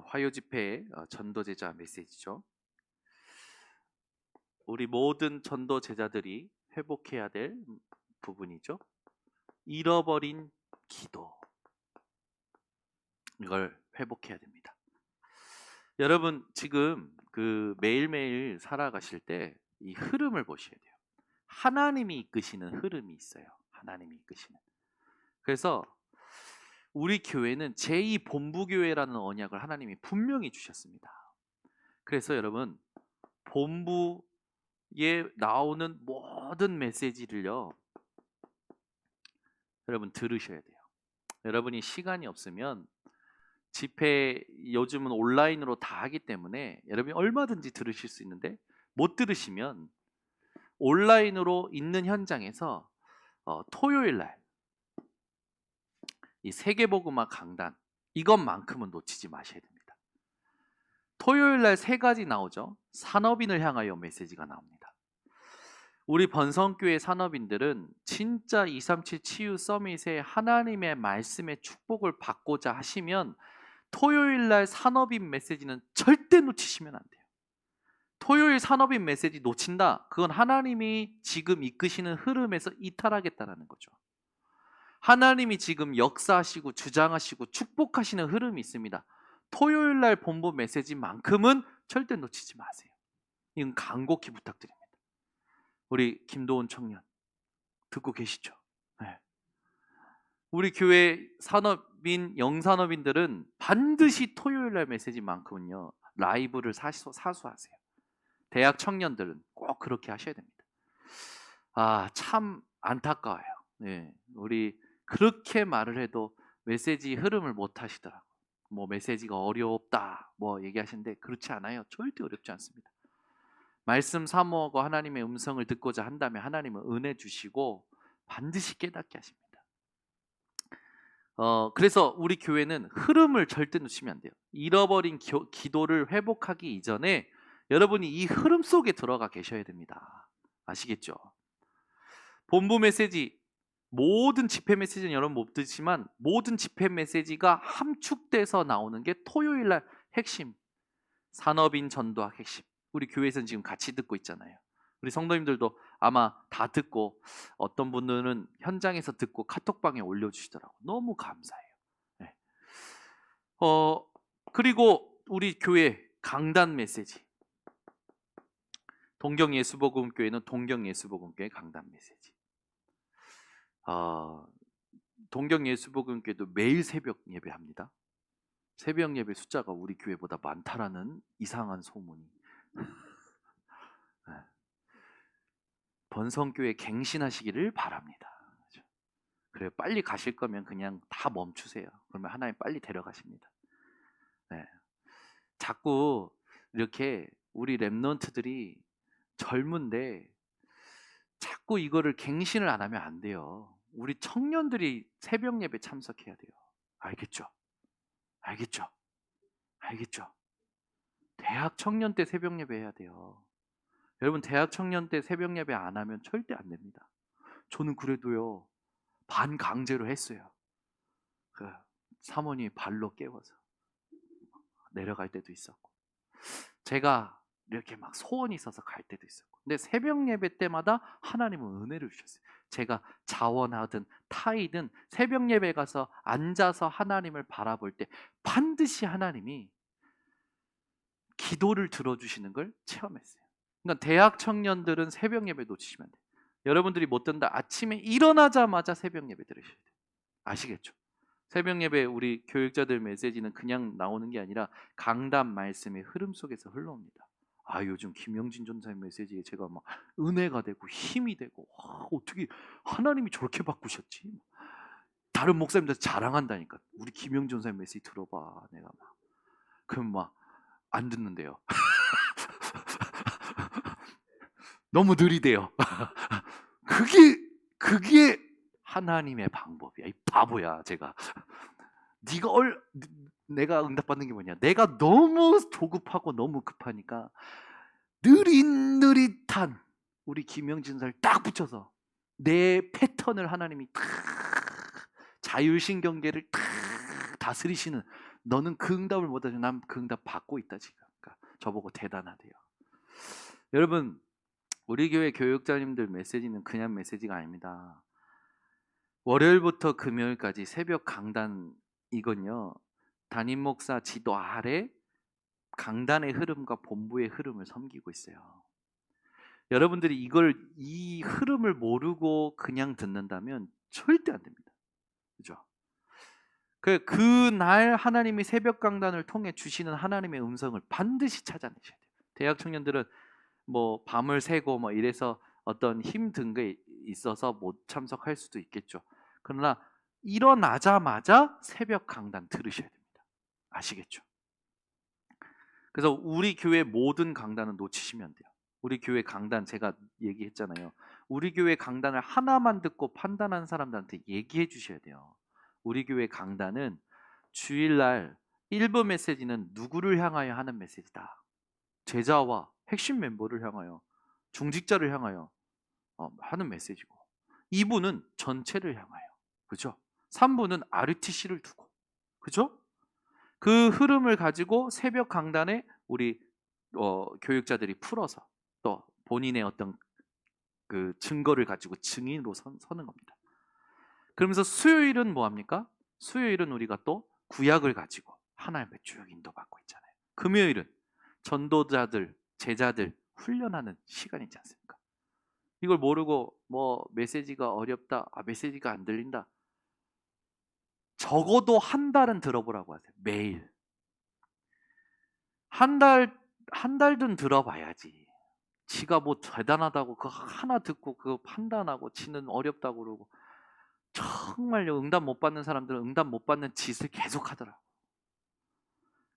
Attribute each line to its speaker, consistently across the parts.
Speaker 1: 화요 집회의 전도 제자 메시지죠. 우리 모든 전도 제자들이 회복해야 될 부분이죠. 잃어버린 기도. 이걸 회복해야 됩니다. 여러분 지금 매일매일 살아가실 때 이 흐름을 보셔야 돼요. 하나님이 이끄시는 흐름이 있어요. 하나님이 이끄시는. 그래서 우리 교회는 제2 본부교회라는 언약을 하나님이 분명히 주셨습니다. 그래서 여러분 본부에 나오는 모든 메시지를요, 여러분 들으셔야 돼요. 여러분이 시간이 없으면 집회 요즘은 온라인으로 다 하기 때문에 여러분이 얼마든지 들으실 수 있는데 못 들으시면 온라인으로 있는 현장에서 토요일 날 이 세계복음화 강단 이것만큼은 놓치지 마셔야 됩니다. 토요일 날 3가지 나오죠. 산업인을 향하여 메시지가 나옵니다. 우리 번성교회 산업인들은 진짜 237 치유 서밋에 하나님의 말씀의 축복을 받고자 하시면 토요일 날 산업인 메시지는 절대 놓치시면 안 돼요. 토요일 산업인 메시지 놓친다? 그건 하나님이 지금 이끄시는 흐름에서 이탈하겠다는 거죠. 하나님이 지금 역사하시고 주장하시고 축복하시는 흐름이 있습니다. 토요일 날 본부 메시지만큼은 절대 놓치지 마세요. 이건 간곡히 부탁드립니다. 우리 김도훈 청년 듣고 계시죠? 네. 우리 교회 산업인, 영산업인들은 반드시 토요일 날 메시지만큼은요 라이브를 사수하세요. 대학 청년들은 꼭 그렇게 하셔야 됩니다. 참 안타까워요. 네, 우리 그렇게 말을 해도 메시지 흐름을 못 하시더라고요. 뭐 메시지가 어렵다 뭐 얘기하시는데 그렇지 않아요. 절대 어렵지 않습니다. 말씀 사모하고 하나님의 음성을 듣고자 한다면 하나님은 은혜 주시고 반드시 깨닫게 하십니다. 그래서 우리 교회는 흐름을 절대 놓치면 안 돼요. 잃어버린 기도를 회복하기 이전에 여러분이 이 흐름 속에 들어가 계셔야 됩니다. 아시겠죠? 본부 메시지, 모든 집회 메시지는 여러분 못 듣지만 모든 집회 메시지가 함축돼서 나오는 게 토요일 날 핵심, 산업인 전도학 핵심. 우리 교회에서는 지금 같이 듣고 있잖아요. 우리 성도님들도 아마 다 듣고 어떤 분들은 현장에서 듣고 카톡방에 올려주시더라고요. 너무 감사해요. 네. 그리고 우리 교회 강단 메시지. 동경예수복음교회는 동경예수복음교회 강단 메시지. 동경예수복음교회도 매일 새벽 예배합니다. 새벽 예배 숫자가 우리 교회보다 많다라는 이상한 소문이. 네. 번성교회 갱신하시기를 바랍니다. 그래요. 빨리 가실 거면 그냥 다 멈추세요. 그러면 하나님 빨리 데려가십니다. 네. 자꾸 이렇게 우리 랩런트들이 젊은데 자꾸 이거를 갱신을 안 하면 안 돼요. 우리 청년들이 새벽 예배 참석해야 돼요. 알겠죠? 알겠죠? 알겠죠? 대학 청년 때 새벽 예배 해야 돼요. 여러분 대학 청년 때 새벽 예배 안 하면 절대 안 됩니다. 저는 그래도요 반강제로 했어요. 그 사모님이 발로 깨워서 내려갈 때도 있었고 제가 이렇게 막 소원이 있어서 갈 때도 있었고 근데 새벽 예배 때마다 하나님은 은혜를 주셨어요. 제가 자원하든 타이든 새벽 예배 가서 앉아서 하나님을 바라볼 때 반드시 하나님이 기도를 들어주시는 걸 체험했어요. 그러니까 대학 청년들은 새벽 예배 놓치시면 안 돼요. 여러분들이 못 듣는다 아침에 일어나자마자 새벽 예배 들으셔야 돼요. 아시겠죠? 새벽 예배 우리 교육자들 메시지는 그냥 나오는 게 아니라 강단 말씀의 흐름 속에서 흘러옵니다. 요즘 김영진 전사님 메시지에 제가 막 은혜가 되고 힘이 되고 어떻게 하나님이 저렇게 바꾸셨지? 다른 목사님들 자랑한다니까. 우리 김영진 전사님 메시지 들어봐. 내가 막 그럼 막 안 듣는데요. 너무 느리대요. 그게 하나님의 방법이야. 이 바보야 제가. 내가 응답받는 게 뭐냐? 내가 너무 조급하고 너무 급하니까 느릿느릿한 우리 김영진사를 딱 붙여서 내 패턴을 하나님이 탁 자율신경계를 탁 다스리시는 너는 그 응답을 못 하죠. 난 그 응답 받고 있다 지금. 그러니까 저보고 대단하대요. 여러분, 우리 교회 교육자님들 메시지는 그냥 메시지가 아닙니다. 월요일부터 금요일까지 새벽 강단, 이건요, 담임 목사 지도 아래 강단의 흐름과 본부의 흐름을 섬기고 있어요. 여러분들이 이 흐름을 모르고 그냥 듣는다면 절대 안 됩니다. 그죠? 그날 하나님이 새벽 강단을 통해 주시는 하나님의 음성을 반드시 찾아내셔야 돼요. 대학 청년들은 뭐 밤을 새고 뭐 이래서 어떤 힘든 게 있어서 못 참석할 수도 있겠죠. 그러나 일어나자마자 새벽 강단 들으셔야 됩니다. 아시겠죠? 그래서 우리 교회 모든 강단은 놓치시면 안 돼요. 우리 교회 강단 제가 얘기했잖아요. 우리 교회 강단을 하나만 듣고 판단한 사람들한테 얘기해 주셔야 돼요. 우리 교회 강단은 주일날 1부 메시지는 누구를 향하여 하는 메시지다. 제자와 핵심 멤버를 향하여, 중직자를 향하여 하는 메시지고, 2부는 전체를 향하여, 그죠? 3부는 RTC를 두고, 그죠? 그 흐름을 가지고 새벽 강단에 우리 교육자들이 풀어서 또 본인의 어떤 그 증거를 가지고 증인으로 서는 겁니다. 그러면서 수요일은 뭐 합니까? 수요일은 우리가 또 구약을 가지고 하나님의 쭉 인도받고 있잖아요. 금요일은 전도자들, 제자들 훈련하는 시간이지 않습니까? 이걸 모르고 뭐 메시지가 어렵다, 메시지가 안 들린다. 적어도 한 달은 들어보라고 하세요. 매일. 한 달은 들어봐야지. 지가 뭐 대단하다고 그거 하나 듣고 그거 판단하고 지는 어렵다고 그러고, 정말요, 응답 못 받는 사람들은 응답 못 받는 짓을 계속 하더라고.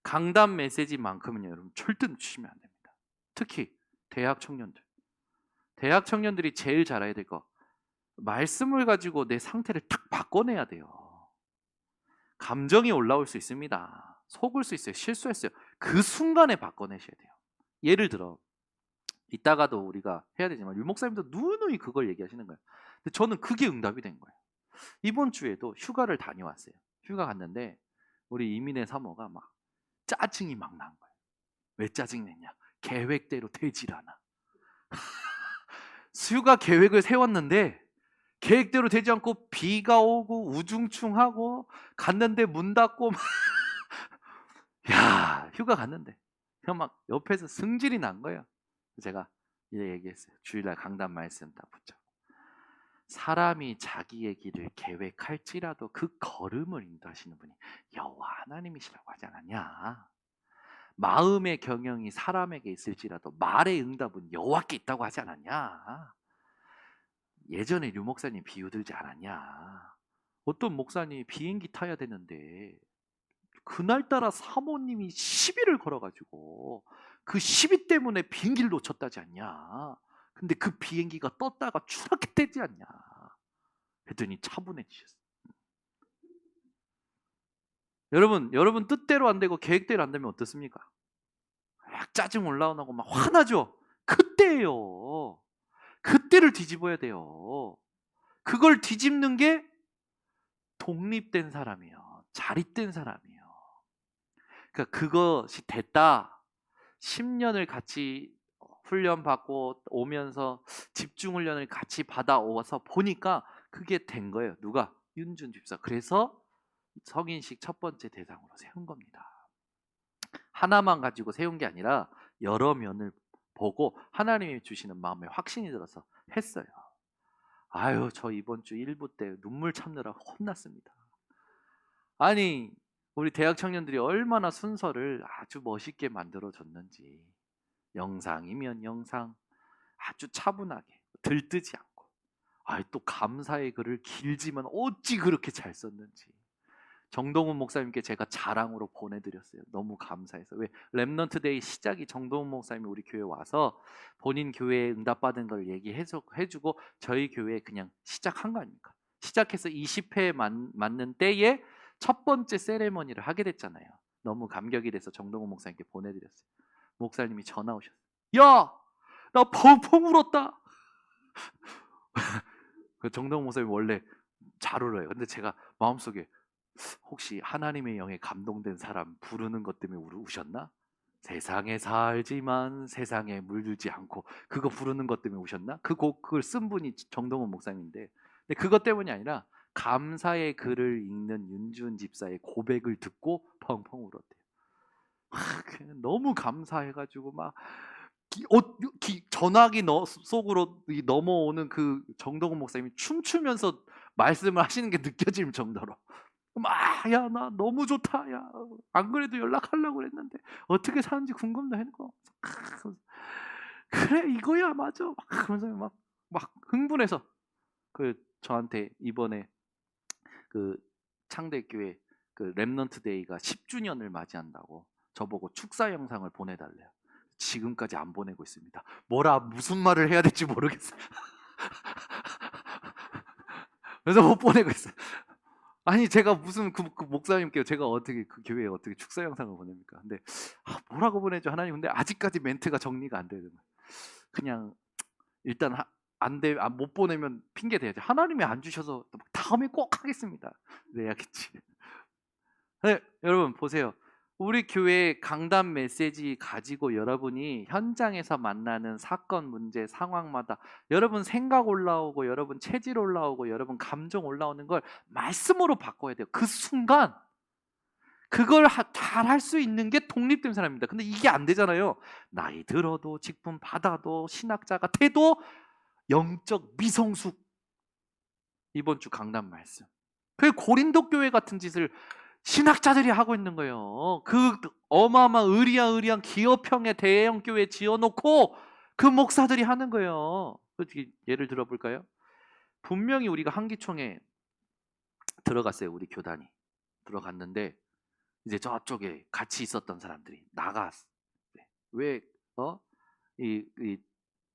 Speaker 1: 강단 메시지만큼은요, 여러분 절대 놓치시면 안 됩니다. 특히 대학 청년들. 대학 청년들이 제일 잘해야 될 거, 말씀을 가지고 내 상태를 탁 바꿔내야 돼요. 감정이 올라올 수 있습니다. 속을 수 있어요. 실수했어요. 그 순간에 바꿔내셔야 돼요. 예를 들어 이따가도 우리가 해야 되지만 유 목사님도 누누이 그걸 얘기하시는 거예요. 근데 저는 그게 응답이 된 거예요. 이번 주에도 휴가를 다녀왔어요. 휴가 갔는데 우리 이민의 사모가 막 짜증이 막 난 거예요. 왜 짜증 냈냐? 계획대로 되질 않아. 휴가 계획을 세웠는데 계획대로 되지 않고 비가 오고 우중충하고 갔는데 문 닫고 야, 휴가 갔는데 그냥 막 옆에서 승질이 난 거예요. 제가 이제 얘기했어요. 주일날 강단 말씀 다 붙잡고, 사람이 자기의 길을 계획할지라도 그 걸음을 인도하시는 분이 여호와 하나님이시라고 하지 않았냐? 마음의 경영이 사람에게 있을지라도 말의 응답은 여호와께 있다고 하지 않았냐? 예전에 류 목사님 비유 들지 않았냐? 어떤 목사님이 비행기 타야 되는데 그날따라 사모님이 시비를 걸어가지고 그 시비 때문에 비행기를 놓쳤다지 않냐? 근데 그 비행기가 떴다가 추락했다지 않냐? 그랬더니 차분해지셨어요. 여러분 뜻대로 안 되고 계획대로 안 되면 어떻습니까? 막 짜증 올라오고 막 화나죠? 그때예요. 그때를 뒤집어야 돼요. 그걸 뒤집는 게 독립된 사람이에요. 자립된 사람이에요. 그러니까 그것이 됐다. 10년을 같이 훈련 받고 오면서 집중 훈련을 같이 받아와서 보니까 그게 된 거예요. 누가? 윤준 집사. 그래서 성인식 첫 번째 대상으로 세운 겁니다. 하나만 가지고 세운 게 아니라 여러 면을 보고 하나님이 주시는 마음에 확신이 들어서 했어요. 아유, 저 이번 주 1부 때 눈물 참느라 혼났습니다. 아니, 우리 대학 청년들이 얼마나 순서를 아주 멋있게 만들어줬는지, 영상이면 영상 아주 차분하게 들뜨지 않고, 또 감사의 글을 길지만 어찌 그렇게 잘 썼는지 정동훈 목사님께 제가 자랑으로 보내드렸어요. 너무 감사해서. 왜? 렘넌트 데이 시작이 정동훈 목사님이 우리 교회 와서 본인 교회에 응답받은 걸 얘기해주고 저희 교회에 그냥 시작한 거 아닙니까? 시작해서 20회 맞는 때에 첫 번째 세레머니를 하게 됐잖아요. 너무 감격이 돼서 정동훈 목사님께 보내드렸어요. 목사님이 전화 오셨어요. 야! 나 펑펑 울었다! 그 정동훈 목사님 원래 잘 울어요. 근데 제가 마음속에 혹시 하나님의 영에 감동된 사람 부르는 것 때문에 우셨나? 세상에 살지만 세상에 물들지 않고, 그거 부르는 것 때문에 우셨나? 그걸 쓴 분이 정동원 목사님인데, 근데 그것 때문이 아니라 감사의 글을 읽는 윤주은 집사의 고백을 듣고 펑펑 울었대요. 너무 감사해가지고 막 전화기 속으로 넘어오는 그 정동원 목사님이 춤추면서 말씀을 하시는 게 느껴질 정도로 막, 야, 나 너무 좋다, 야, 안 그래도 연락하려고 그랬는데 어떻게 사는지 궁금도 했고, 그래 이거야 맞아, 막 그러면서 막 흥분해서 그 저한테 이번에 그 창대교회 그 렘넌트 데이가 10주년을 맞이한다고 저보고 축사 영상을 보내달래요. 지금까지 안 보내고 있습니다. 무슨 말을 해야 될지 모르겠어요. 그래서 못 보내고 있어요. 아니 제가 무슨 그 목사님께 제가 어떻게 그 교회에 어떻게 축사 영상을 보냅니까? 근데 뭐라고 보내죠 하나님? 근데 아직까지 멘트가 정리가 안 되는 거예요. 그냥 일단 못 보내면 핑계 대야지. 하나님이 안 주셔서 다음에 꼭 하겠습니다. 그래야겠지. 네, 여러분 보세요. 우리 교회 강단 메시지 가지고 여러분이 현장에서 만나는 사건, 문제, 상황마다 여러분 생각 올라오고 여러분 체질 올라오고 여러분 감정 올라오는 걸 말씀으로 바꿔야 돼요. 그 순간 그걸 잘 할 수 있는 게 독립된 사람입니다. 근데 이게 안 되잖아요. 나이 들어도 직분 받아도 신학자 같아도 영적 미성숙. 이번 주 강단 말씀. 그 고린도 교회 같은 짓을 신학자들이 하고 있는 거예요. 그 어마어마한 의리한 기업형의 대형 교회 지어놓고 그 목사들이 하는 거예요. 솔직히 예를 들어볼까요? 분명히 우리가 한기총에 들어갔어요. 우리 교단이 들어갔는데 이제 저쪽에 같이 있었던 사람들이 나갔어. 왜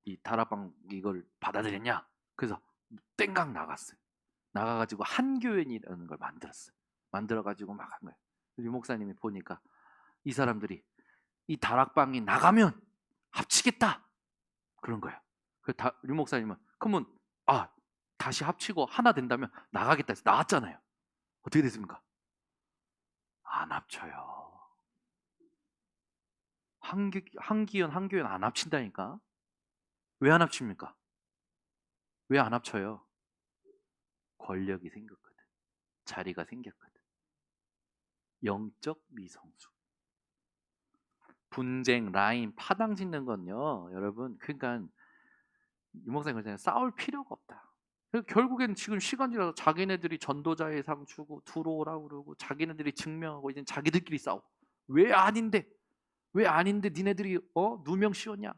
Speaker 1: 이 다락방 이걸 받아들였냐? 그래서 땡강 나갔어요. 나가가지고 한교연이라는 걸 만들었어요. 만들어가지고 막 한 거예요. 유 목사님이 보니까 이 사람들이 이 다락방이 나가면 합치겠다 그런 거예요. 유 목사님은 그러면 다시 합치고 하나 된다면 나가겠다 해서 나왔잖아요. 어떻게 됐습니까? 안 합쳐요. 한기연 안 합친다니까. 왜 안 합칩니까? 왜 안 합쳐요? 권력이 생겼거든. 자리가 생겼거든. 영적 미성숙. 분쟁, 라인, 파당 짓는 건요, 여러분, 그러니까 유 목사님 그러잖아요. 싸울 필요가 없다. 결국엔 지금 시간 지나서 자기네들이 전도자의 상 주고 들어오라고 그러고 자기네들이 증명하고 이제 자기들끼리 싸우고. 왜 아닌데 니네들이 누명 씌웠냐?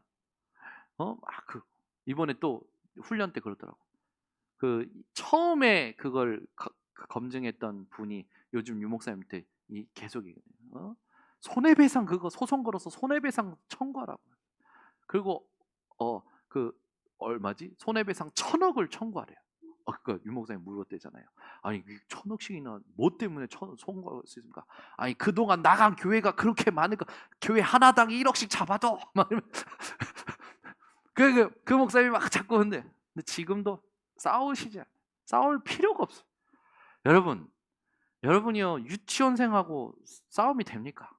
Speaker 1: 이번에 또 훈련 때 그러더라고. 그 처음에 그걸 검증했던 분이 요즘 유 목사님한테 계속 손해배상 그거 소송 걸어서 손해배상 청구하라고. 그리고 그 얼마지? 손해배상 1,000억을 청구하래요. 그러니까 유 목사님 물었대잖아요. 아니 1,000억씩이나 뭐 때문에 청구할 수 있습니까? 아니 그동안 나간 교회가 그렇게 많으니까 교회 하나당 1억씩 잡아도 막 그 목사님이 막 자꾸 근데 지금도 싸우시지 않아요. 싸울 필요가 없어요. 여러분이요 유치원생하고 싸움이 됩니까?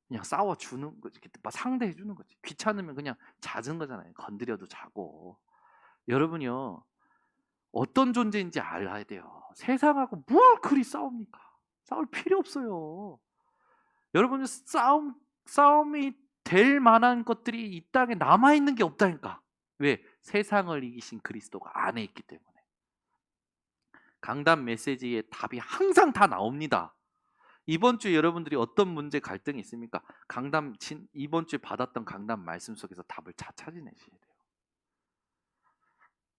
Speaker 1: 그냥 싸워주는 거지. 막 상대해주는 거지. 귀찮으면 그냥 잦은 거잖아요. 건드려도 자고. 여러분이요 어떤 존재인지 알아야 돼요. 세상하고 뭘 그리 싸웁니까? 싸울 필요 없어요. 여러분 싸움이 될 만한 것들이 이 땅에 남아있는 게 없다니까. 왜? 세상을 이기신 그리스도가 안에 있기 때문에. 강단 메시지의 답이 항상 다 나옵니다. 이번 주 여러분들이 어떤 문제 갈등이 있습니까? 이번 주에 받았던 강단 말씀 속에서 답을 찾아내셔야 돼요.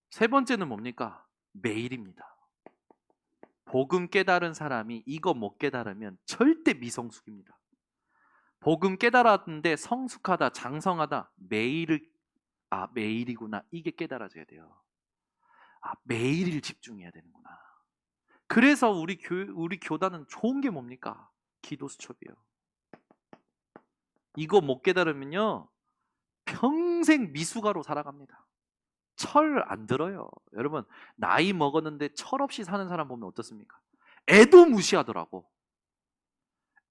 Speaker 1: 세 번째는 뭡니까? 매일입니다. 복음 깨달은 사람이 이거 못 깨달으면 절대 미성숙입니다. 복음 깨달았는데 성숙하다, 장성하다, 매일이구나. 이게 깨달아져야 돼요. 매일 집중해야 되는구나. 그래서 우리 교단은 좋은 게 뭡니까? 기도 수첩이요. 이거 못 깨달으면요 평생 미숙아로 살아갑니다. 철 안 들어요. 여러분 나이 먹었는데 철 없이 사는 사람 보면 어떻습니까? 애도 무시하더라고.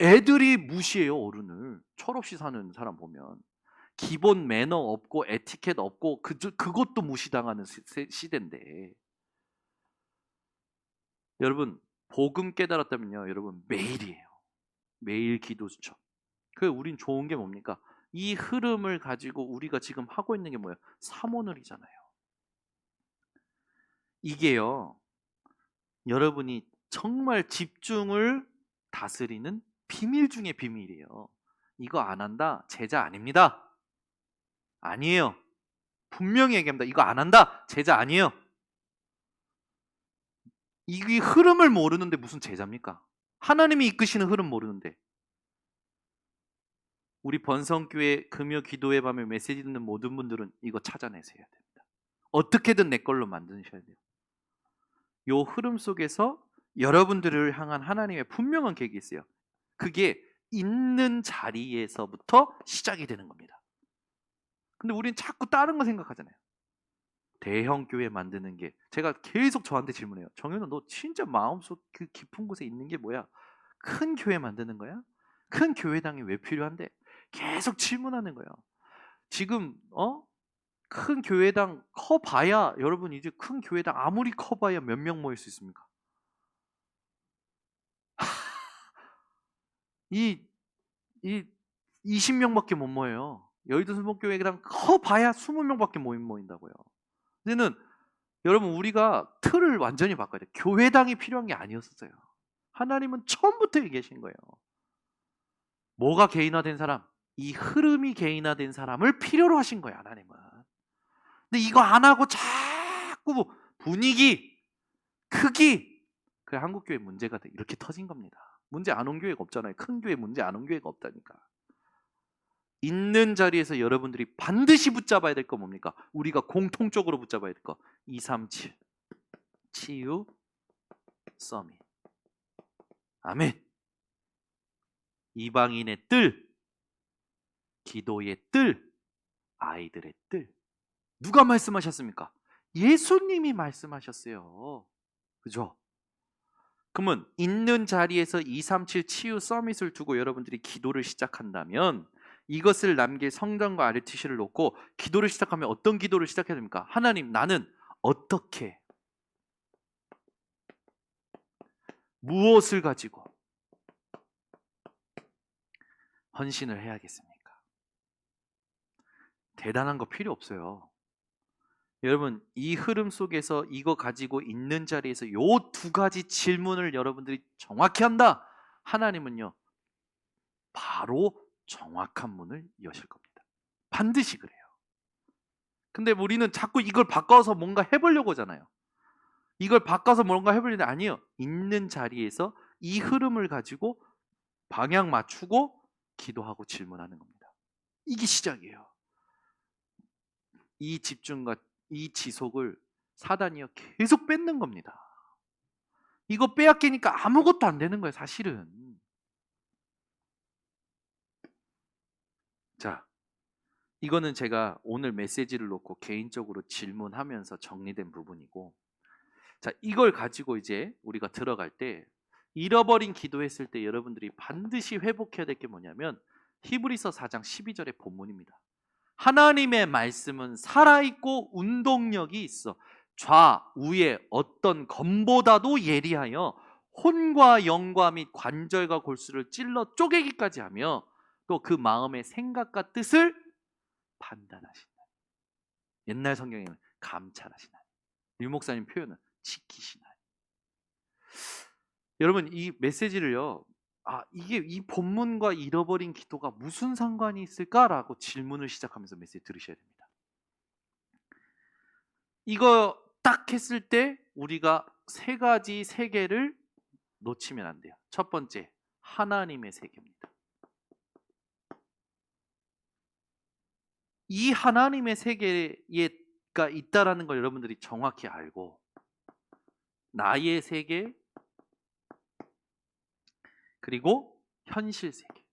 Speaker 1: 애들이 무시해요, 어른을. 철없이 사는 사람 보면. 기본 매너 없고 에티켓 없고 그것도 무시당하는 시대인데. 여러분, 복음 깨달았다면요, 여러분 매일이에요. 매일 기도 수첩. 우린 좋은 게 뭡니까? 이 흐름을 가지고 우리가 지금 하고 있는 게 뭐예요? 사모늘이잖아요. 이게요, 여러분이 정말 집중을 다스리는 비밀 중에 비밀이에요. 이거 안 한다? 제자 아닙니다. 아니에요. 분명히 얘기합니다. 이거 안 한다? 제자 아니에요. 이 흐름을 모르는데 무슨 제자입니까? 하나님이 이끄시는 흐름 모르는데. 우리 번성교회 금요 기도회 밤에 메시지 듣는 모든 분들은 이거 찾아내셔야 됩니다. 어떻게든 내 걸로 만드셔야 돼요. 요 흐름 속에서 여러분들을 향한 하나님의 분명한 계획이 있어요. 그게 있는 자리에서부터 시작이 되는 겁니다. 근데 우리는 자꾸 다른 거 생각하잖아요. 대형 교회 만드는 게, 제가 계속 저한테 질문해요. 정현우, 너 진짜 마음속 그 깊은 곳에 있는 게 뭐야? 큰 교회 만드는 거야? 큰 교회당이 왜 필요한데? 계속 질문하는 거예요. 지금 큰 교회당 커봐야, 여러분 이제 큰 교회당 아무리 커봐야 몇 명 모일 수 있습니까? 이 20명밖에 못 모여요. 여의도 순복교회당 커봐야 20명밖에 모인다고요. 근데는 여러분, 우리가 틀을 완전히 바꿔야 돼요. 교회당이 필요한 게 아니었어요. 하나님은 처음부터 얘기하신 거예요. 뭐가 개인화된 사람? 이 흐름이 개인화된 사람을 필요로 하신 거예요, 하나님은. 근데 이거 안 하고 자꾸 분위기, 크기, 그래 한국교회 문제가 이렇게 터진 겁니다. 문제 안 온 교회가 없잖아요. 큰 교회 문제 안 온 교회가 없다니까. 있는 자리에서 여러분들이 반드시 붙잡아야 될 거 뭡니까? 우리가 공통적으로 붙잡아야 될 거. 237 치유 서밋. 아멘. 이방인의 뜰, 기도의 뜰, 아이들의 뜰. 누가 말씀하셨습니까? 예수님이 말씀하셨어요. 그죠? 그러면 있는 자리에서 237 치유 서밋을 두고 여러분들이 기도를 시작한다면, 이것을 남길 성전과 RTC를 놓고 기도를 시작하면 어떤 기도를 시작해야 됩니까? 하나님, 나는 어떻게, 무엇을 가지고 헌신을 해야겠습니까? 대단한 거 필요 없어요. 여러분, 이 흐름 속에서 이거 가지고 있는 자리에서 요 두 가지 질문을 여러분들이 정확히 한다. 하나님은요, 바로 정확한 문을 여실 겁니다. 반드시 그래요. 근데 우리는 자꾸 이걸 바꿔서 뭔가 해보려고 하잖아요. 이걸 바꿔서 뭔가 해보려는데 아니에요. 있는 자리에서 이 흐름을 가지고 방향 맞추고 기도하고 질문하는 겁니다. 이게 시작이에요. 이 집중과 이 지속을 사단이요 계속 뺏는 겁니다. 이거 빼앗기니까 아무것도 안 되는 거예요, 사실은. 자, 이거는 제가 오늘 메시지를 놓고 개인적으로 질문하면서 정리된 부분이고, 자, 이걸 가지고 이제 우리가 들어갈 때, 잃어버린 기도했을 때 여러분들이 반드시 회복해야 될 게 뭐냐면 히브리서 4장 12절의 본문입니다. 하나님의 말씀은 살아있고 운동력이 있어 좌우의 어떤 검보다도 예리하여 혼과 영과 및 관절과 골수를 찔러 쪼개기까지 하며 또 그 마음의 생각과 뜻을 판단하신다. 옛날 성경에는 감찰하시나. 유 목사님 표현은 지키시나. 여러분, 이 메시지를요, 이게 이 본문과 잃어버린 기도가 무슨 상관이 있을까라고 질문을 시작하면서 메시지 들으셔야 됩니다. 이거 딱 했을 때 우리가 세 가지 세계를 놓치면 안 돼요. 첫 번째, 하나님의 세계입니다. 이 하나님의 세계가 있다라는 걸 여러분들이 정확히 알고, 나의 세계, 그리고 현실 세계,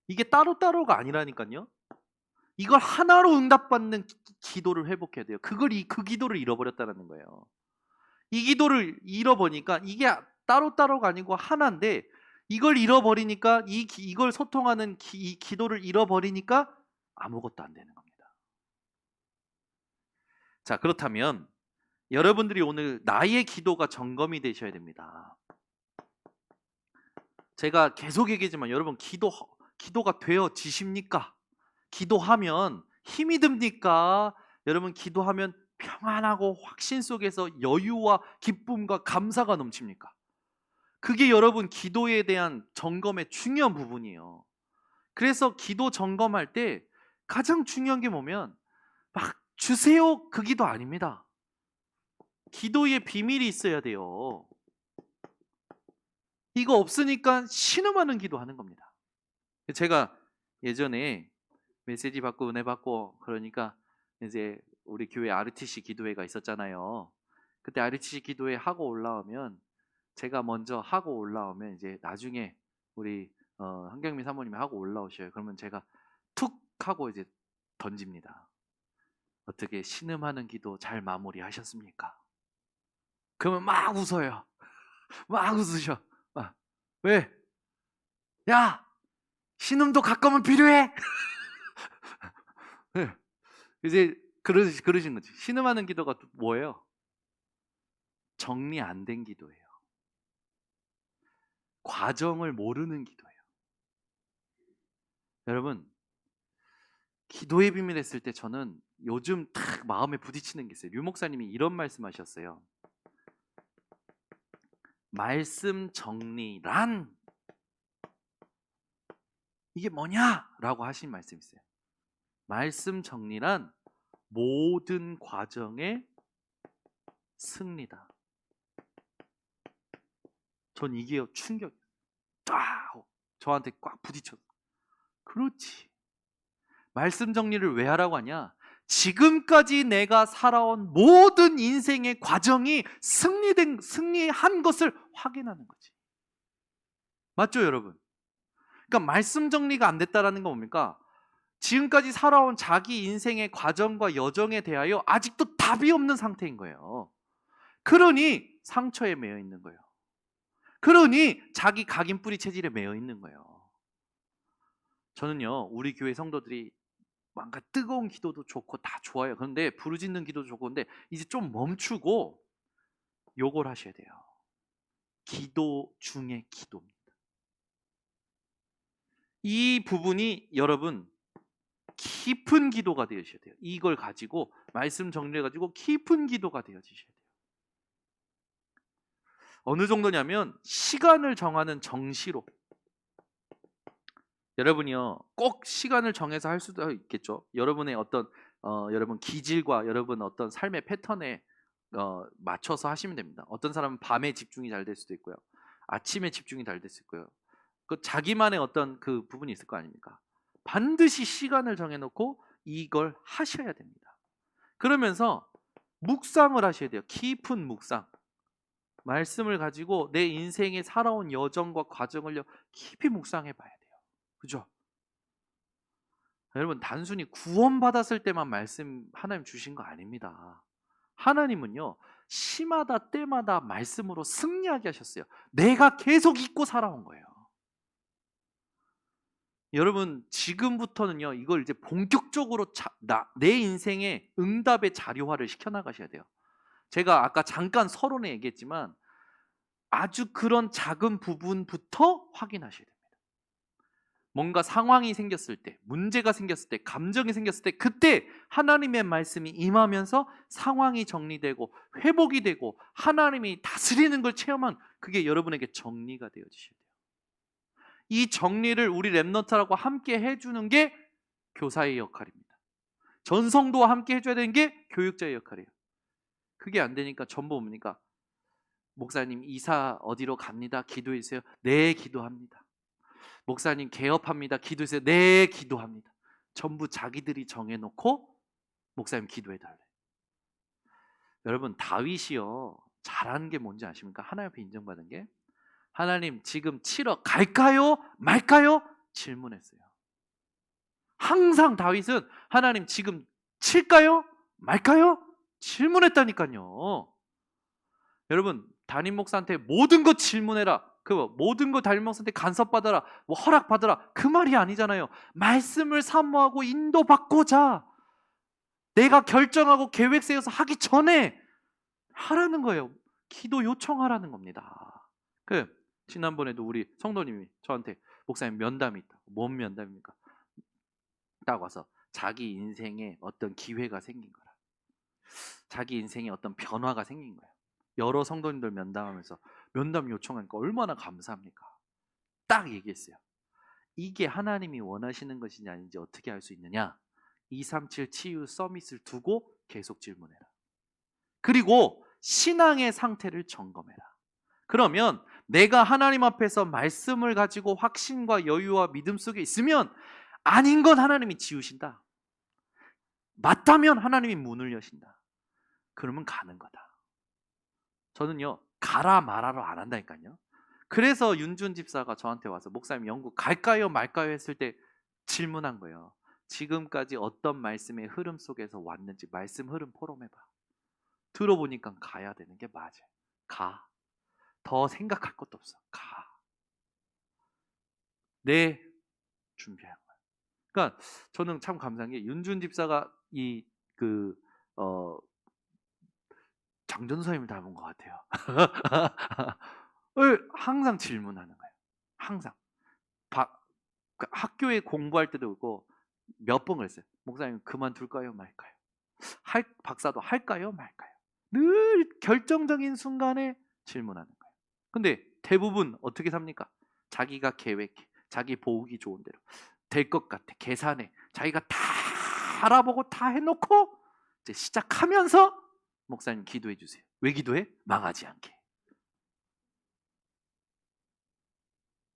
Speaker 1: 이게 따로따로가 아니라니까요. 이걸 하나로 응답받는 기도를 회복해야 돼요. 그 기도를 잃어버렸다는 거예요. 이 기도를 잃어버리니까 이게 따로따로가 아니고 하나인데 이걸 잃어버리니까 이걸 소통하는 이 기도를 잃어버리니까 아무것도 안 되는 겁니다. 자, 그렇다면 여러분들이 오늘 나의 기도가 점검이 되셔야 됩니다. 제가 계속 얘기하지만 여러분 기도가 되어지십니까? 기도하면 힘이 듭니까? 여러분 기도하면 평안하고 확신 속에서 여유와 기쁨과 감사가 넘칩니까? 그게 여러분 기도에 대한 점검의 중요한 부분이에요. 그래서 기도 점검할 때 가장 중요한 게 뭐면 막 주세요 그 기도 아닙니다. 기도에 비밀이 있어야 돼요. 이거 없으니까 신음하는 기도하는 겁니다. 제가 예전에 메시지 받고 은혜 받고 그러니까 이제 우리 교회 RTC 기도회가 있었잖아요. 그때 RTC 기도회 하고 올라오면 제가 먼저 하고 올라오면 이제 나중에 우리 한경민 사모님이 하고 올라오셔요. 그러면 제가 툭 하고 이제 던집니다. 어떻게 신음하는 기도 잘 마무리하셨습니까? 그러면 막 웃어요. 막 웃으셔. 왜? 야! 신음도 가끔은 필요해! 네. 이제 그러신 거지. 신음하는 기도가 뭐예요? 정리 안 된 기도예요. 과정을 모르는 기도예요. 여러분, 기도의 비밀 했을 때 저는 요즘 탁 마음에 부딪히는 게 있어요. 류 목사님이 이런 말씀하셨어요. 말씀 정리란 이게 뭐냐라고 하신 말씀이 있어요. 말씀 정리란 모든 과정의 승리다. 전 이게 충격. 저한테 꽉 부딪혔어. 그렇지. 말씀 정리를 왜 하라고 하냐? 지금까지 내가 살아온 모든 인생의 과정이 승리한 것을 확인하는 거지. 맞죠, 여러분? 그러니까 말씀 정리가 안 됐다라는 건 뭡니까? 지금까지 살아온 자기 인생의 과정과 여정에 대하여 아직도 답이 없는 상태인 거예요. 그러니 상처에 매여 있는 거예요. 그러니 자기 각인뿌리 체질에 매여 있는 거예요. 저는요, 우리 교회 성도들이 뭔가 뜨거운 기도도 좋고 다 좋아요. 그런데 부르짖는 기도도 좋고 근데 이제 좀 멈추고 요걸 하셔야 돼요. 기도 중에 기도입니다. 이 부분이 여러분 깊은 기도가 되셔야 돼요. 이걸 가지고 말씀 정리해가지고 깊은 기도가 되어지셔야 돼요. 어느 정도냐면 시간을 정하는 정시로. 여러분이요 꼭 시간을 정해서 할 수도 있겠죠. 여러분의 어떤 여러분 기질과 여러분 어떤 삶의 패턴에 맞춰서 하시면 됩니다. 어떤 사람은 밤에 집중이 잘 될 수도 있고요. 아침에 집중이 잘 될 수 있고요. 그 자기만의 어떤 그 부분이 있을 거 아닙니까? 반드시 시간을 정해놓고 이걸 하셔야 됩니다. 그러면서 묵상을 하셔야 돼요. 깊은 묵상. 말씀을 가지고 내 인생에 살아온 여정과 과정을 깊이 묵상해 봐야 돼요. 그죠? 여러분 단순히 구원받았을 때만 말씀 하나님 주신 거 아닙니다. 하나님은요 시마다 때마다 말씀으로 승리하게 하셨어요. 내가 계속 잊고 살아온 거예요. 여러분 지금부터는요 이걸 이제 본격적으로 내 인생의 응답의 자료화를 시켜나가셔야 돼요. 제가 아까 잠깐 서론에 얘기했지만 아주 그런 작은 부분부터 확인하셔야 됩니다. 뭔가 상황이 생겼을 때, 문제가 생겼을 때, 감정이 생겼을 때 그때 하나님의 말씀이 임하면서 상황이 정리되고 회복이 되고 하나님이 다스리는 걸 체험한 그게 여러분에게 정리가 되어지셔야 돼요. 이 정리를 우리 렘넌트라고 함께 해주는 게 교사의 역할입니다. 전성도와 함께 해줘야 되는 게 교육자의 역할이에요. 그게 안 되니까 전부 뭡니까? 목사님 이사 어디로 갑니다. 기도해 주세요. 네, 기도합니다. 목사님 개업합니다. 기도해 주세요. 네, 기도합니다. 전부 자기들이 정해놓고 목사님 기도해달래. 여러분 다윗이요 잘하는 게 뭔지 아십니까? 하나님 앞에 인정받은 게 하나님 지금 치러 갈까요? 말까요? 질문했어요. 항상 다윗은 하나님 지금 칠까요? 말까요? 질문했다니까요. 여러분, 담임 목사한테 모든 것 질문해라. 모든 거 담임 목사한테 간섭받아라. 뭐 허락받아라. 그 말이 아니잖아요. 말씀을 사모하고 인도받고자 내가 결정하고 계획 세워서 하기 전에 하라는 거예요. 기도 요청하라는 겁니다. 지난번에도 우리 성도님이 저한테 목사님 면담이 있다. 뭔 면담입니까? 딱 와서 자기 인생에 어떤 기회가 생긴 거라. 자기 인생에 어떤 변화가 생긴 거예요. 여러 성도님들 면담하면서 면담 요청하니까 얼마나 감사합니까? 딱 얘기했어요. 이게 하나님이 원하시는 것이냐 아닌지 어떻게 알 수 있느냐? 237 치유 서밋을 두고 계속 질문해라. 그리고 신앙의 상태를 점검해라. 그러면 내가 하나님 앞에서 말씀을 가지고 확신과 여유와 믿음 속에 있으면 아닌 건 하나님이 지우신다. 맞다면 하나님이 문을 여신다. 그러면 가는 거다. 저는요, 가라 말아로 안 한다니까요. 그래서 윤준 집사가 저한테 와서 목사님 영국 갈까요 말까요 했을 때 질문한 거예요. 지금까지 어떤 말씀의 흐름 속에서 왔는지 말씀 흐름 포럼해봐. 들어보니까 가야 되는 게 맞아요. 가. 더 생각할 것도 없어. 가. 네. 준비한 거야. 그러니까 저는 참 감사한 게 윤준 집사가 장전사님을 닮은 것 같아요. 항상 질문하는 거예요. 항상. 학교에 공부할 때도 그렇고 몇 번 그랬어요. 목사님 그만둘까요 말까요? 박사도 할까요 말까요? 늘 결정적인 순간에 질문하는 거예요. 근데 대부분 어떻게 삽니까? 자기가 계획해. 자기 보기 좋은 대로. 될 것 같아. 계산해. 자기가 다 알아보고 다 해놓고 이제 시작하면서 목사님 기도해 주세요. 왜 기도해? 망하지 않게.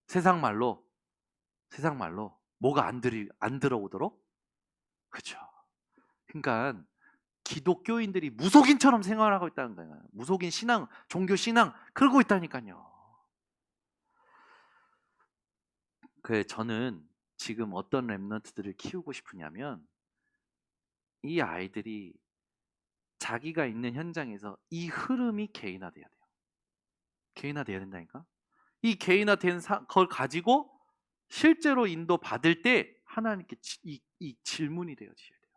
Speaker 1: 세상 말로 뭐가 안 들어오도록? 그렇죠. 그러니까 기독교인들이 무속인처럼 생활하고 있다는 거예요. 무속인 신앙, 종교 신앙 그러고 있다니까요. 저는 지금 어떤 렘넌트들을 키우고 싶으냐면 이 아이들이 자기가 있는 현장에서 이 흐름이 개인화돼야 돼요. 개인화돼야 된다니까. 이 개인화된 걸 가지고 실제로 인도 받을 때 하나님께 이 질문이 되어지셔야 돼요.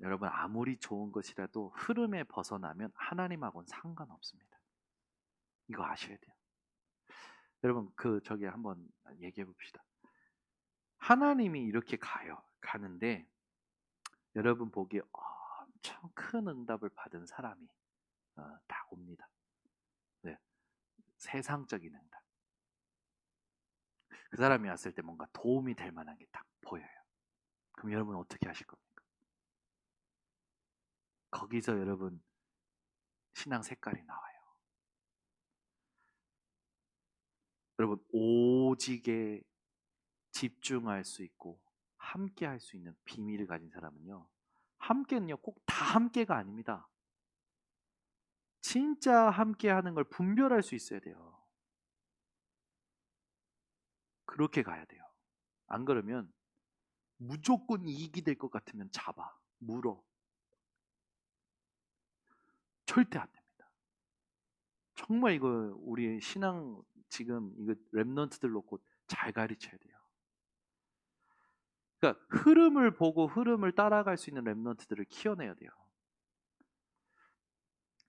Speaker 1: 여러분 아무리 좋은 것이라도 흐름에 벗어나면 하나님하고는 상관없습니다. 이거 아셔야 돼요. 여러분 저기 한번 얘기해 봅시다. 하나님이 이렇게 가는데 여러분 보기에 엄청 큰 응답을 받은 사람이 딱 옵니다. 네, 세상적인 응답. 그 사람이 왔을 때 뭔가 도움이 될 만한 게 딱 보여요. 그럼 여러분 어떻게 하실 겁니까? 거기서 여러분 신앙 색깔이 나와요. 여러분 오직에 집중할 수 있고 함께 할 수 있는 비밀을 가진 사람은요. 함께는요 꼭 다 함께가 아닙니다. 진짜 함께 하는 걸 분별할 수 있어야 돼요. 그렇게 가야 돼요. 안 그러면 무조건 이익이 될 것 같으면 물어. 절대 안 됩니다. 정말 이거 우리 신앙 지금 이거 렘넌트들 놓고 잘 가르쳐야 돼요. 그러니까 흐름을 보고 흐름을 따라갈 수 있는 렘넌트들을 키워내야 돼요.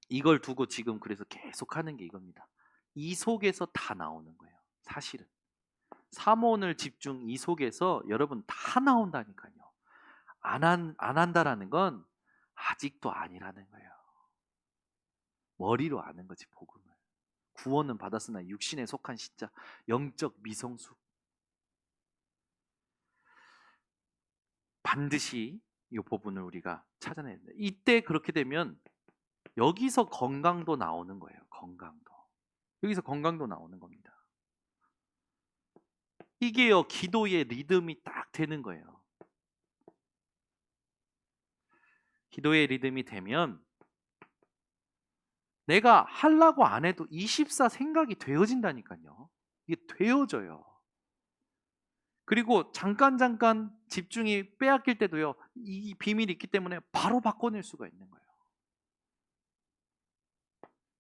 Speaker 1: 이걸 두고 지금 그래서 계속 하는 게 이겁니다. 이 속에서 다 나오는 거예요. 사실은. 사모늘 집중 이 속에서 여러분 다 나온다니까요. 안 한다라는 건 아직도 아니라는 거예요. 머리로 아는 거지 복음을. 구원은 받았으나 육신에 속한 신자 영적 미성숙. 반드시 이 부분을 우리가 찾아내야 된다. 이때 그렇게 되면 여기서 건강도 나오는 거예요. 건강도. 여기서 건강도 나오는 겁니다. 이게요 기도의 리듬이 딱 되는 거예요. 기도의 리듬이 되면 내가 하려고 안 해도 24 생각이 되어진다니까요. 이게 되어져요. 그리고 잠깐 집중이 빼앗길 때도요. 이 비밀이 있기 때문에 바로 바꿔낼 수가 있는 거예요.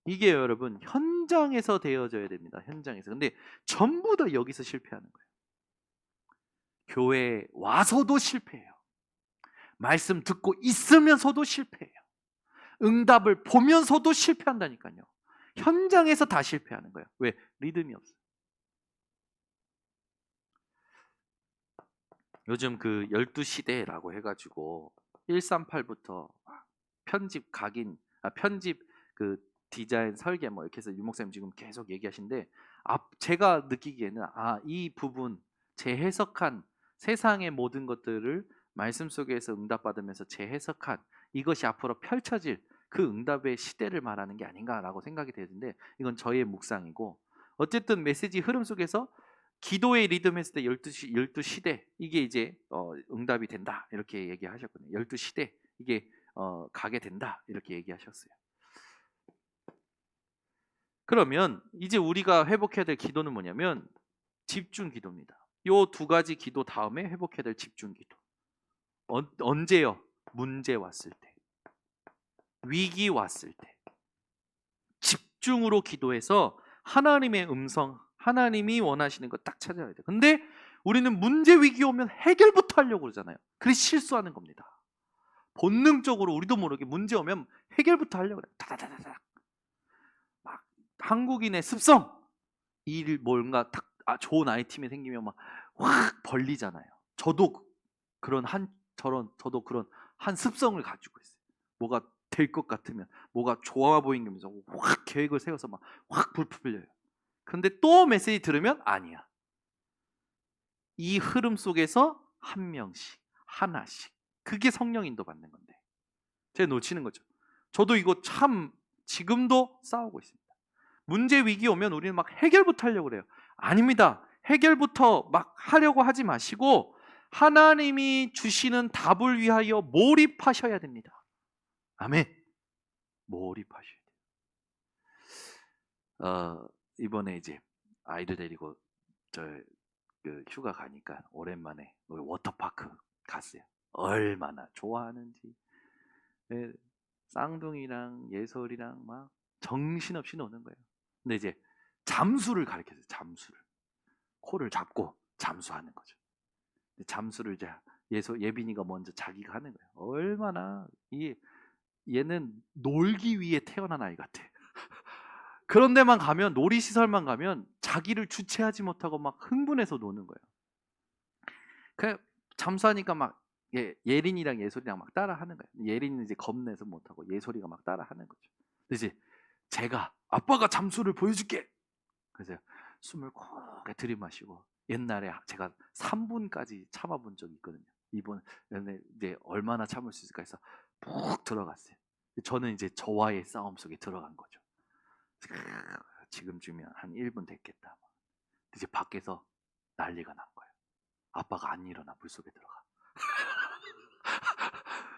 Speaker 1: 이게 여러분 현장에서 되어져야 됩니다. 현장에서. 근데 전부 다 여기서 실패하는 거예요. 교회에 와서도 실패해요. 말씀 듣고 있으면서도 실패해요. 응답을 보면서도 실패한다니까요. 현장에서 다 실패하는 거예요. 왜? 리듬이 없어요. 요즘 그 12시대라고 해가지고 138부터 편집 편집 그 디자인 설계 뭐 이렇게 해서 유 목사님 지금 계속 얘기하신데 제가 느끼기에는 이 부분 재해석한 세상의 모든 것들을 말씀 속에서 응답받으면서 재해석한 이것이 앞으로 펼쳐질 그 응답의 시대를 말하는 게 아닌가라고 생각이 되는데 이건 저의 묵상이고 어쨌든 메시지 흐름 속에서 기도의 리듬 했을 때 12시대 이게 이제 응답이 된다 이렇게 얘기하셨거든요. 12시대 이게 가게 된다 이렇게 얘기하셨어요. 그러면 이제 우리가 회복해야 될 기도는 뭐냐면 집중 기도입니다. 요 두 가지 기도 다음에 회복해야 될 집중 기도. 언제요? 문제 왔을 때, 위기 왔을 때 집중으로 기도해서 하나님의 음성, 하나님이 원하시는 거 딱 찾아야 돼요. 근데 우리는 문제 위기 오면 해결부터 하려고 그러잖아요. 그래서 실수하는 겁니다. 본능적으로 우리도 모르게 문제 오면 해결부터 하려고 그래요. 다다다다닥. 막 한국인의 습성. 뭔가 딱 좋은 아이템이 생기면 막 확 벌리잖아요. 저도 그런 한 습성을 가지고 있어요. 뭐가 될 것 같으면 뭐가 좋아 보이면서 확 계획을 세워서 막 확 불풀려요. 근데 또 메시지 들으면 아니야. 이 흐름 속에서 한 명씩 하나씩 그게 성령 인도 받는 건데 제가 놓치는 거죠. 저도 이거 참 지금도 싸우고 있습니다. 문제 위기 오면 우리는 막 해결부터 하려고 그래요. 아닙니다. 해결부터 막 하려고 하지 마시고 하나님이 주시는 답을 위하여 몰입하셔야 됩니다. 아멘. 몰입하셔야 돼요. 이번에 이제 아이들 데리고 그 휴가 가니까 오랜만에 워터파크 갔어요. 얼마나 좋아하는지. 쌍둥이랑 예솔이랑 막 정신없이 노는 거예요. 근데 이제 잠수를 가르쳐줘요. 잠수를. 코를 잡고 잠수하는 거죠. 잠수를 이제 예빈이가 먼저 자기가 하는 거예요. 얼마나 얘는 놀기 위해 태어난 아이 같아. 그런 데만 가면 놀이시설만 가면 자기를 주체하지 못하고 막 흥분해서 노는 거예요. 그 잠수하니까 막 예린이랑 예솔이랑 막 따라 하는 거예요. 예린이는 이제 겁내서 못하고 예솔이가 막 따라 하는 거죠. 근데 이제 제가 아빠가 잠수를 보여줄게. 그래서 숨을 크게 들이마시고 옛날에 제가 3분까지 참아본 적이 있거든요. 이번 이제 얼마나 참을 수 있을까 해서 푹 들어갔어요. 저는 이제 저와의 싸움 속에 들어간 거죠. 지금쯤이면 한 1분 됐겠다. 이제 밖에서 난리가 난 거예요. 아빠가 안 일어나 물속에 들어가.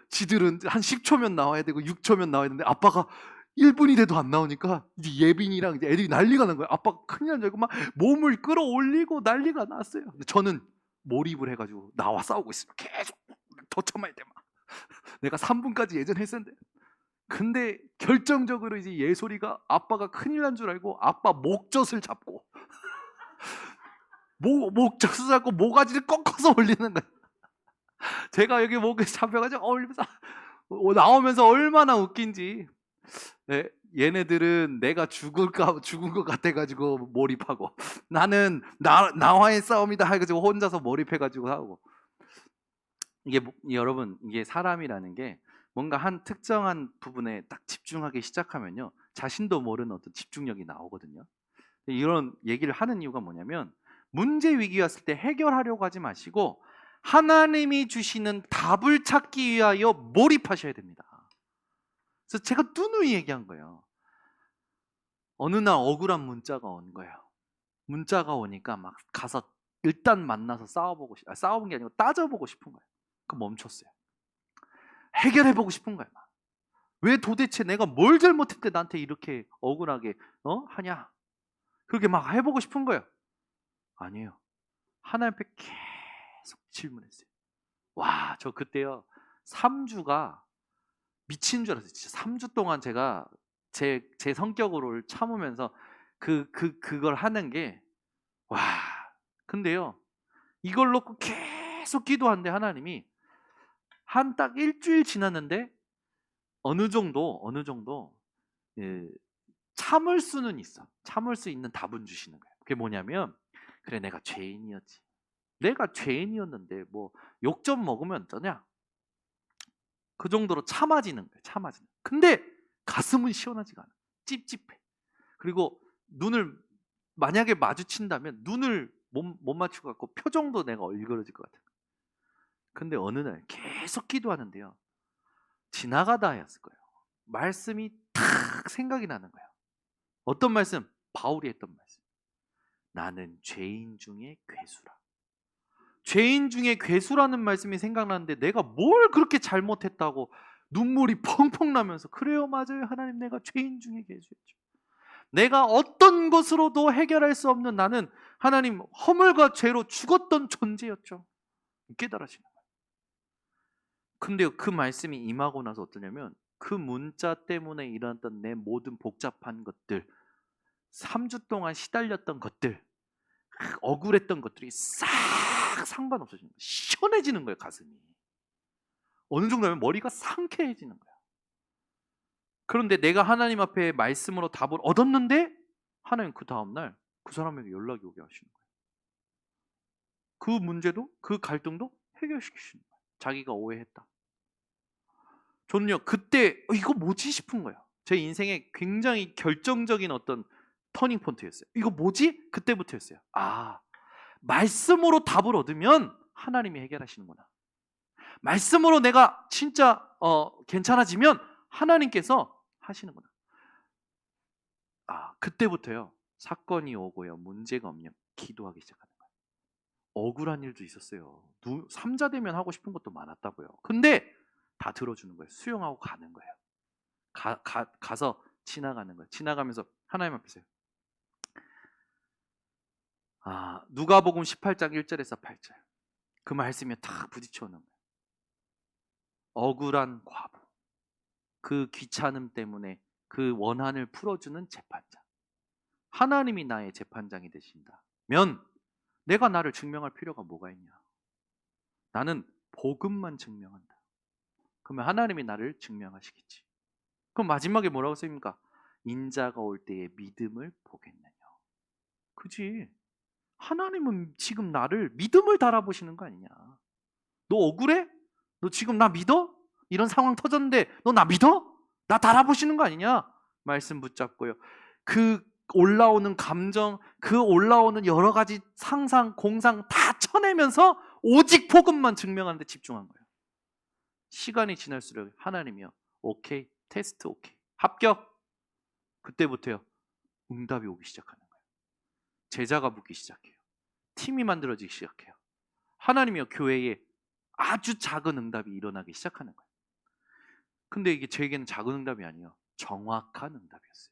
Speaker 1: 지들은 한 10초면 나와야 되고 6초면 나와야 되는데 아빠가 1분이 돼도 안 나오니까 이제 예빈이랑 이제 애들이 난리가 난 거예요. 아빠가 큰일 난 줄 알고 막 몸을 끌어올리고 난리가 났어요. 근데 저는 몰입을 해가지고 나와 싸우고 있어요. 계속 더 참아야 돼 막. 내가 3분까지 예전에 했었는데. 근데 결정적으로 이제 예솔이가 아빠가 큰일 난 줄 알고 아빠 목젖을 잡고 목젖을 잡고 모가지를 꺾어서 올리는 거예요. 제가 여기 목에 잡혀가지고 올리면서 나오면서 얼마나 웃긴지. 네, 얘네들은 내가 죽은 것 같아가지고 몰입하고 나는 나와의 싸움이다 해가지고 혼자서 몰입해가지고 하고 여러분 이게 사람이라는 게 뭔가 한 특정한 부분에 딱 집중하기 시작하면요 자신도 모르는 어떤 집중력이 나오거든요. 이런 얘기를 하는 이유가 뭐냐면 문제 위기 왔을 때 해결하려고 하지 마시고 하나님이 주시는 답을 찾기 위하여 몰입하셔야 됩니다. 그래서 제가 누누이 얘기한 거예요. 어느 날 억울한 문자가 온 거예요. 문자가 오니까 막 가서 일단 만나서 싸워본 게 아니고 따져보고 싶은 거예요. 그럼 멈췄어요. 해결해보고 싶은 거예요. 왜 도대체 내가 뭘 잘못했대 나한테 이렇게 억울하게 하냐? 그렇게 막 해보고 싶은 거예요. 아니에요. 하나님 앞에 계속 질문했어요. 와, 저 그때요 3주가 미친 줄 알았어요. 진짜 3주 동안 제가 제 성격으로 참으면서 그걸 하는 게, 와. 근데요 이걸 놓고 계속 기도하는데 하나님이 한 딱 일주일 지났는데 어느 정도 예, 참을 수는 있어. 참을 수 있는 답은 주시는 거예요. 그게 뭐냐면, 그래 내가 죄인이었지. 내가 죄인이었는데 뭐 욕 좀 먹으면 어떠냐? 그 정도로 참아지는 거예요. 참아지는. 근데 가슴은 시원하지가 않아. 찝찝해. 그리고 눈을 만약에 마주친다면 눈을 못 맞추고 갖고 표정도 내가 얼그러질 것 같아요. 근데 어느 날 계속 기도하는데요. 지나가다 하였을 거예요. 말씀이 탁 생각이 나는 거예요. 어떤 말씀? 바울이 했던 말씀. 나는 죄인 중에 괴수라. 죄인 중에 괴수라는 말씀이 생각나는데 내가 뭘 그렇게 잘못했다고 눈물이 펑펑 나면서, 그래요 맞아요 하나님, 내가 죄인 중에 괴수였죠. 내가 어떤 것으로도 해결할 수 없는 나는 하나님 허물과 죄로 죽었던 존재였죠. 깨달으시는 거예요. 근데 그 말씀이 임하고 나서 어떠냐면, 그 문자 때문에 일어났던 내 모든 복잡한 것들, 3주 동안 시달렸던 것들, 억울했던 것들이 싹 상관없어지는 거예요. 시원해지는 거예요, 가슴이. 어느 정도면 머리가 상쾌해지는 거예요. 그런데 내가 하나님 앞에 말씀으로 답을 얻었는데 하나님 그 다음날 그 사람에게 연락이 오게 하시는 거예요. 그 문제도 그 갈등도 해결시키시는 거예요. 자기가 오해했다. 저는요 그때 이거 뭐지 싶은 거예요. 제 인생에 굉장히 결정적인 어떤 터닝 포인트였어요. 이거 뭐지? 그때부터였어요. 아, 말씀으로 답을 얻으면 하나님이 해결하시는구나. 말씀으로 내가 진짜 괜찮아지면 하나님께서 하시는구나. 아, 그때부터요 사건이 오고요 문제가 없냐 기도하기 시작하는 거예요. 억울한 일도 있었어요. 삼자대면 하고 싶은 것도 많았다고요. 근데 다 들어주는 거예요. 수용하고 가는 거예요. 가서 지나가는 거예요. 지나가면서 하나님 앞에서요. 아, 누가복음 18장 1절에서 8절. 그 말씀에 탁 부딪혀 오는 거예요. 억울한 과부. 그 귀찮음 때문에 그 원한을 풀어주는 재판장. 하나님이 나의 재판장이 되신다면 내가 나를 증명할 필요가 뭐가 있냐? 나는 복음만 증명한다. 그러면 하나님이 나를 증명하시겠지. 그럼 마지막에 뭐라고 써입니까? 인자가 올 때에 믿음을 보겠느냐. 그지? 하나님은 지금 나를 믿음을 달아보시는 거 아니냐. 너 억울해? 너 지금 나 믿어? 이런 상황 터졌는데 너 나 믿어? 나 달아보시는 거 아니냐. 말씀 붙잡고요. 그 올라오는 감정, 그 올라오는 여러 가지 상상, 공상 다 쳐내면서 오직 복음만 증명하는 데 집중한 거예요. 시간이 지날수록 하나님이요, 오케이, 테스트 오케이, 합격. 그때부터요 응답이 오기 시작하는 거예요. 제자가 붙기 시작해요. 팀이 만들어지기 시작해요. 하나님이요 교회에 아주 작은 응답이 일어나기 시작하는 거예요. 근데 이게 저에게는 작은 응답이 아니에요. 정확한 응답이었어요.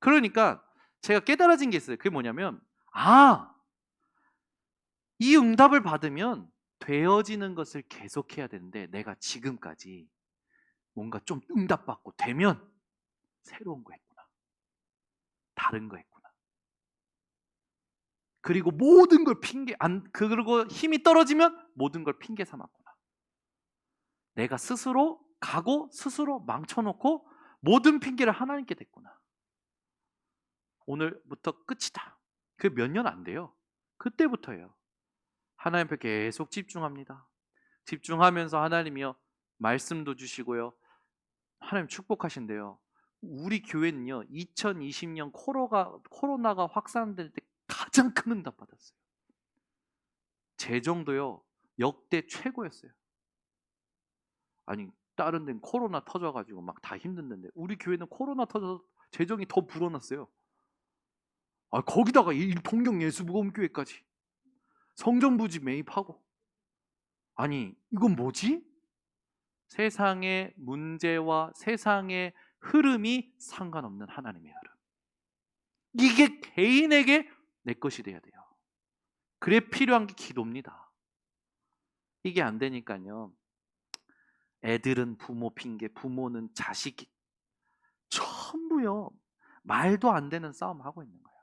Speaker 1: 그러니까 제가 깨달아진 게 있어요. 그게 뭐냐면, 아, 이 응답을 받으면 되어지는 것을 계속해야 되는데 내가 지금까지 뭔가 좀 응답받고 되면 새로운 거 했구나. 다른 거 했구나. 그리고 모든 걸 그리고 힘이 떨어지면 모든 걸 핑계 삼았구나. 내가 스스로 가고 스스로 망쳐놓고 모든 핑계를 하나님께 댔구나. 오늘부터 끝이다. 그게 몇 년 안 돼요. 그때부터예요. 하나님 앞에 계속 집중합니다. 집중하면서 하나님이요 말씀도 주시고요. 하나님 축복하신대요. 우리 교회는요 2020년 코로나가 확산될 때 가장 큰 응답 받았어요. 재정도요 역대 최고였어요. 아니 다른 데는 코로나 터져가지고 막 다 힘든데 우리 교회는 코로나 터져서 재정이 더 불어났어요. 아, 거기다가 이 동경예수복음교회까지 성전부지 매입하고. 아니 이건 뭐지? 세상의 문제와 세상의 흐름이 상관없는 하나님의 흐름. 이게 개인에게 내 것이 돼야 돼요. 그래 필요한 게 기도입니다. 이게 안 되니까요. 애들은 부모 핑계, 부모는 자식, 전부요. 말도 안 되는 싸움 하고 있는 거예요.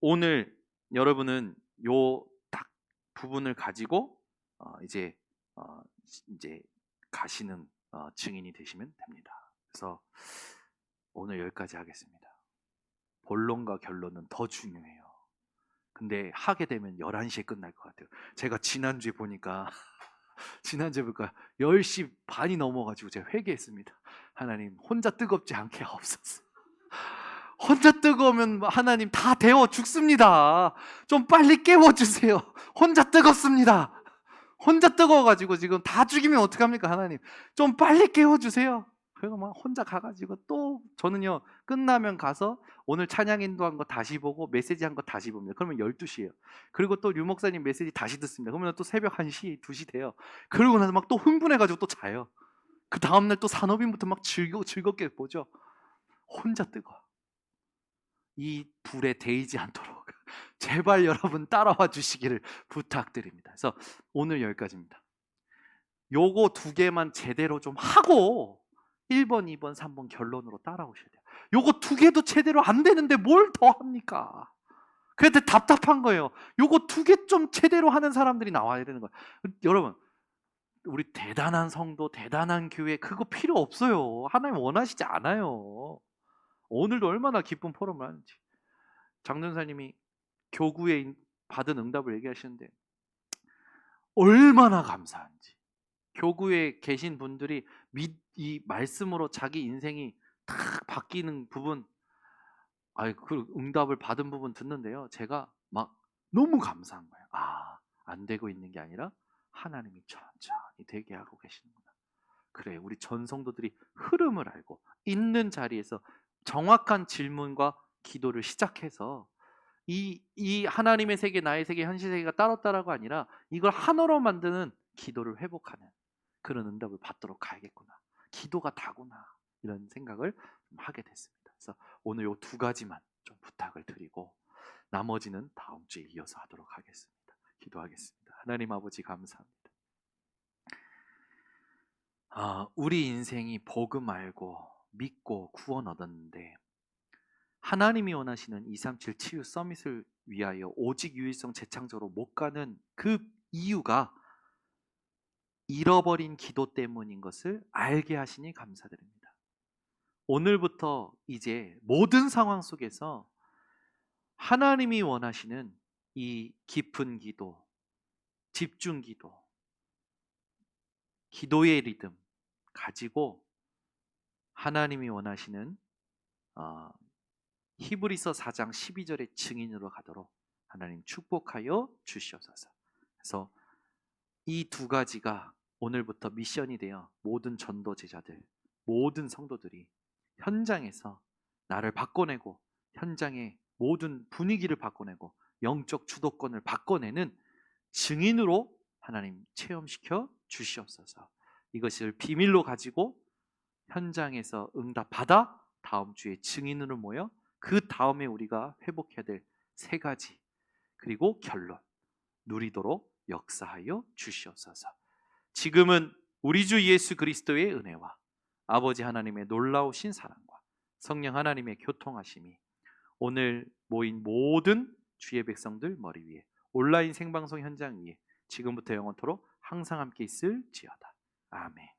Speaker 1: 오늘 여러분은 요 딱 부분을 가지고 이제 이제 가시는 증인이 되시면 됩니다. 그래서 오늘 여기까지 하겠습니다. 본론과 결론은 더 중요해요. 근데 하게 되면 11시에 끝날 것 같아요. 제가 지난주에 보니까 10시 반이 넘어가지고 제가 회개했습니다. 하나님 혼자 뜨겁지 않게 하옵소서. 혼자 뜨거우면 하나님 다 데워 죽습니다. 좀 빨리 깨워주세요. 혼자 뜨겁습니다. 혼자 뜨거워가지고 지금 다 죽이면 어떡합니까 하나님. 좀 빨리 깨워주세요. 그리고 막 혼자 가가지고 또 저는요 끝나면 가서 오늘 찬양 인도한 거 다시 보고 메시지 한 거 다시 봅니다. 그러면 12시예요. 그리고 또 류 목사님 메시지 다시 듣습니다. 그러면 또 새벽 1시, 2시 돼요. 그러고 나서 막 또 흥분해가지고 또 자요. 그 다음날 또 산업인부터 막 즐겁게 보죠. 혼자 뜨거워. 이 불에 데이지 않도록 제발 여러분 따라와 주시기를 부탁드립니다. 그래서 오늘 여기까지입니다. 요거 2개만 제대로 좀 하고 1번, 2번, 3번 결론으로 따라오셔야 돼요. 요거 2개도 제대로 안 되는데 뭘 더 합니까? 그래도 답답한 거예요. 요거 2개 좀 제대로 하는 사람들이 나와야 되는 거예요. 여러분, 우리 대단한 성도, 대단한 교회 그거 필요 없어요. 하나님 원하시지 않아요. 오늘도 얼마나 기쁜 포럼을 하는지. 장전사님이 교구에 받은 응답을 얘기하시는데 얼마나 감사한지. 교구에 계신 분들이 이 말씀으로 자기 인생이 탁 바뀌는 부분, 그 응답을 받은 부분 듣는데요. 제가 막 너무 감사한 거예요. 안 되고 있는 게 아니라 하나님이 천천히 되게 하고 계시는구나. 그래, 우리 전 성도들이 흐름을 알고 있는 자리에서 정확한 질문과 기도를 시작해서 이 하나님의 세계, 나의 세계, 현실 세계가 따로따로가 아니라 이걸 하나로 만드는 기도를 회복하는 그런 응답을 받도록 가야겠구나. 기도가 다구나. 이런 생각을 좀 하게 됐습니다. 그래서 오늘 요 2가지만 좀 부탁을 드리고 나머지는 다음 주에 이어서 하도록 하겠습니다. 기도하겠습니다. 하나님 아버지 감사합니다. 우리 인생이 복음 알고 믿고 구원 얻었는데 하나님이 원하시는 237 치유 서밋을 위하여 오직 유일성 재창조로 못 가는 그 이유가 잃어버린 기도 때문인 것을 알게 하시니 감사드립니다. 오늘부터 이제 모든 상황 속에서 하나님이 원하시는 이 깊은 기도, 집중 기도, 기도의 리듬 가지고 하나님이 원하시는 히브리서 4장 12절의 증인으로 가도록 하나님 축복하여 주시옵소서. 그래서 이 2가지가 오늘부터 미션이 되어 모든 전도 제자들, 모든 성도들이 현장에서 나를 바꿔내고 현장의 모든 분위기를 바꿔내고 영적 주도권을 바꿔내는 증인으로 하나님 체험시켜 주시옵소서. 이것을 비밀로 가지고 현장에서 응답받아 다음 주에 증인으로 모여 그 다음에 우리가 회복해야 될 3가지 그리고 결론 누리도록 역사하여 주시옵소서. 지금은 우리 주 예수 그리스도의 은혜와 아버지 하나님의 놀라우신 사랑과 성령 하나님의 교통하심이 오늘 모인 모든 주의 백성들 머리 위에 온라인 생방송 현장 위에 지금부터 영원토록 항상 함께 있을지어다. 아멘.